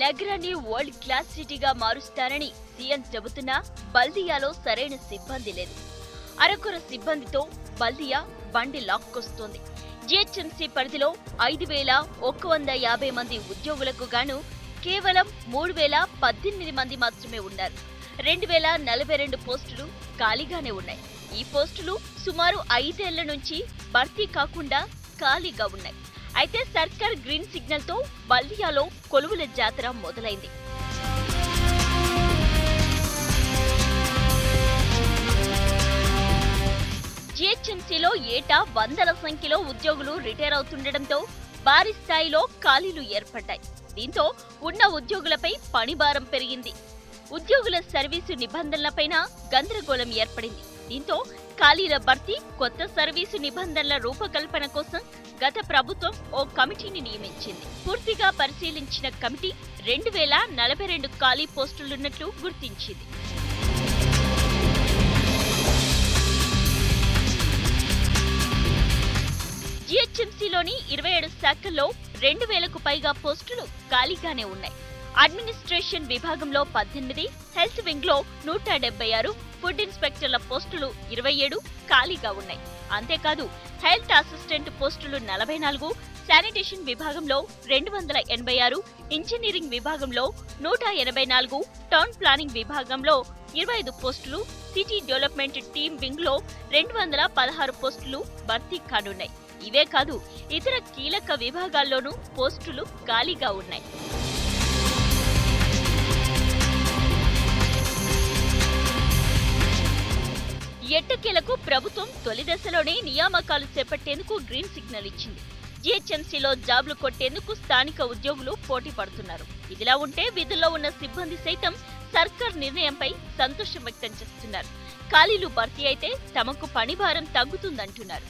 నగరాన్ని world class సిటీగా మారుస్తారని CM చెబుతున్నా బల్దియాలో సరైన సిబ్బంది లేదు. అరకొర సిబ్బందితో బల్దియా బండి లాక్కొస్తోంది. జీహెచ్ఎంసీ పరిధిలో 5,150 మంది ఉద్యోగులకు గాను కేవలం 3,018 మంది మాత్రమే ఉన్నారు. 2,042 పోస్టులు ఖాళీగానే ఉన్నాయి. ఈ పోస్టులు సుమారు 5 ఏళ్ల నుంచి భర్తీ కాకుండా ఖాళీగా ఉన్నాయి. అయితే సర్కార్ గ్రీన్ సిగ్నల్ తో బల్దియాలో కొలువుల జాతర మొదలైంది. జీహెచ్ఎంసీలో ఏటా వందల సంఖ్యలో ఉద్యోగులు రిటైర్ అవుతుండటంతో భారీ స్థాయిలో ఖాళీలు ఏర్పడ్డాయి. దీంతో ఉన్న ఉద్యోగులపై పనిభారం పెరిగింది. ఉద్యోగుల సర్వీసు నిబంధనలపైన గందరగోళం ఏర్పడింది. దీంతో ఖాళీల భర్తీ, కొత్త సర్వీసు నిబంధనల రూపకల్పన కోసం గత ప్రభుత్వం ఓ కమిటీని నియమించింది. పూర్తిగా పరిశీలించిన కమిటీ 2,042 ఖాళీ పోస్టులున్నట్లు గుర్తించింది. జీహెచ్ఎంసీలోని 27 శాఖల్లో 2,000కు పైగా పోస్టులు ఖాళీగానే ఉన్నాయి. అడ్మినిస్ట్రేషన్ విభాగంలో 18, హెల్త్ వింగ్ లో 176, ఫుడ్ ఇన్స్పెక్టర్ల పోస్టులు 27 ఖాళీగా ఉన్నాయి. అంతేకాదు హెల్త్ అసిస్టెంట్ పోస్టులు 44, శానిటేషన్ విభాగంలో 286, ఇంజనీరింగ్ విభాగంలో 184, టౌన్ ప్లానింగ్ విభాగంలో 25 పోస్టులు, సిటీ డెవలప్మెంట్ టీమ్ వింగ్ లో 216 పోస్టులు భర్తీ కానున్నాయి. ఇవే కాదు ఇతర కీలక విభాగాల్లోనూ పోస్టులు ఖాళీగా ఉన్నాయి. ఎట్టకేలకు ప్రభుత్వం తొలి దశలోనే నియామకాలు చేపట్టేందుకు గ్రీన్ సిగ్నల్ ఇచ్చింది. జీహెచ్ఎంసీలో జాబ్లు కొట్టేందుకు స్థానిక ఉద్యోగులు పోటీ పడుతున్నారు. ఇదిలా ఉంటే విధుల్లో ఉన్న సిబ్బంది సైతం సర్కార్ నిర్ణయంపై సంతోషం వ్యక్తం చేస్తున్నారు. ఖాళీలు భర్తీ అయితే తమకు పనిభారం తగ్గుతుందంటున్నారు.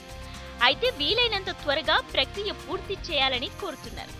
అయితే వీలైనంత త్వరగా ప్రక్రియ పూర్తి చేయాలని కోరుతున్నారు.